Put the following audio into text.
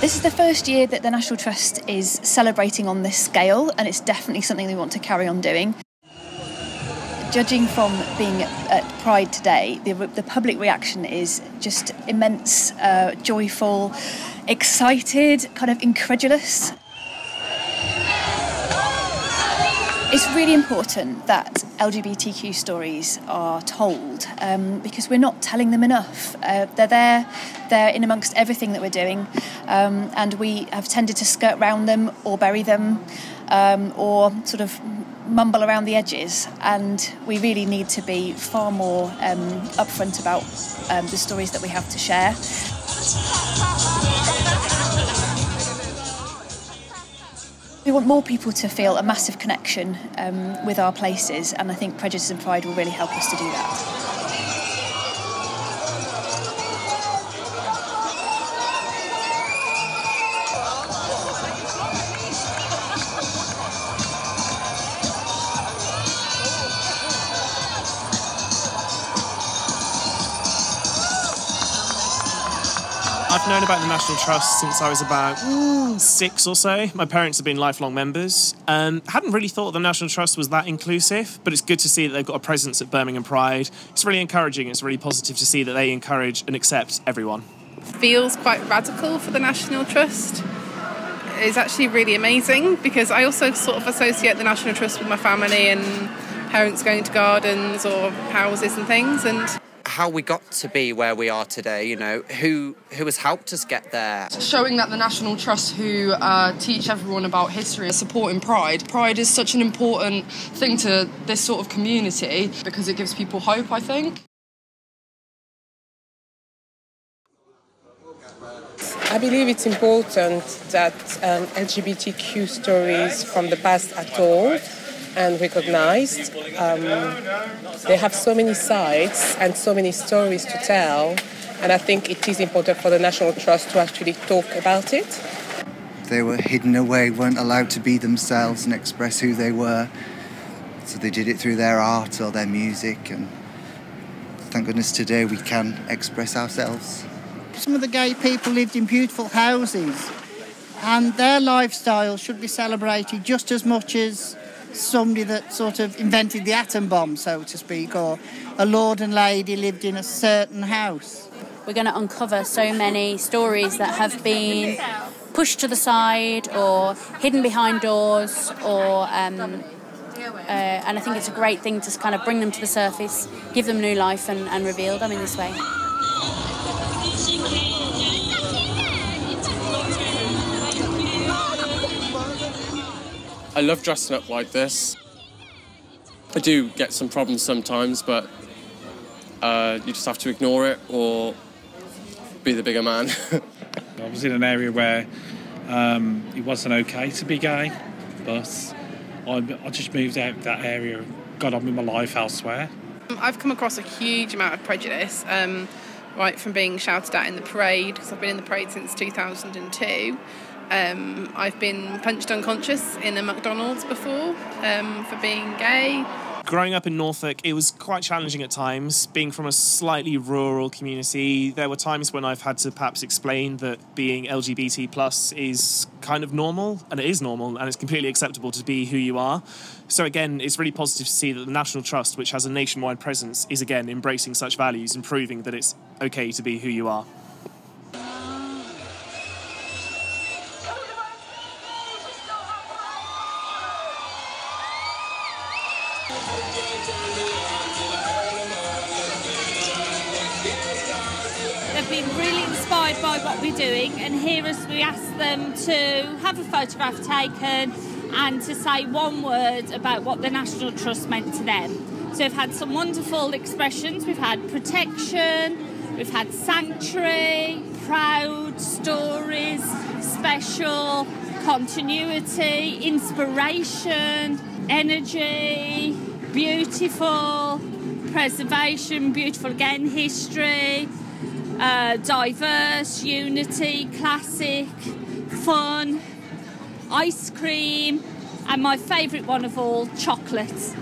This is the first year that the National Trust is celebrating on this scale, and it's definitely something we want to carry on doing. Judging from being at Pride today, the public reaction is just immense, joyful, excited, kind of incredulous. It's really important that LGBTQ stories are told because we're not telling them enough. They're in amongst everything that we're doing, and we have tended to skirt round them or bury them or sort of mumble around the edges, and we really need to be far more upfront about the stories that we have to share. We want more people to feel a massive connection with our places, and I think Prejudice and Pride will really help us to do that. I've known about the National Trust since I was about 6 or so. My parents have been lifelong members. Hadn't really thought the National Trust was that inclusive, but it's good to see that they've got a presence at Birmingham Pride. It's really encouraging. It's really positive to see that they encourage and accept everyone. Feels quite radical for the National Trust. It's actually really amazing because I also sort of associate the National Trust with my family and parents going to gardens or houses and things, and how we got to be where we are today, you know, who has helped us get there. Showing that the National Trust who teach everyone about history and supporting Pride. Pride is such an important thing to this sort of community because it gives people hope, I think. I believe it's important that LGBTQ stories from the past are told and recognised. They have so many sides and so many stories to tell, and I think it is important for the National Trust to actually talk about it. They were hidden away, weren't allowed to be themselves and express who they were, so they did it through their art or their music, and thank goodness today we can express ourselves. Some of the gay people lived in beautiful houses, and their lifestyle should be celebrated just as much as somebody that sort of invented the atom bomb, so to speak, or a lord and lady lived in a certain house. We're going to uncover so many stories that have been pushed to the side or hidden behind doors, or and I think it's a great thing to kind of bring them to the surface, give them new life and reveal them in this way. I love dressing up like this. I do get some problems sometimes, but you just have to ignore it or be the bigger man. I was in an area where it wasn't okay to be gay, but I just moved out of that area and got on with my life elsewhere. I've come across a huge amount of prejudice, right from being shouted at in the parade, because I've been in the parade since 2002. I've been punched unconscious in a McDonald's before for being gay. Growing up in Norfolk, it was quite challenging at times. Being from a slightly rural community, there were times when I've had to perhaps explain that being LGBT+ is kind of normal, and it is normal, and it's completely acceptable to be who you are. So again, it's really positive to see that the National Trust, which has a nationwide presence, is again embracing such values and proving that it's okay to be who you are. They've been really inspired by what we're doing, and here as we ask them to have a photograph taken and to say one word about what the National Trust meant to them. So we've had some wonderful expressions. We've had protection, we've had sanctuary, proud, stories, special, continuity, inspiration, energy, beautiful, preservation, beautiful again, history, diverse, unity, classic, fun, ice cream, and my favourite one of all, chocolate.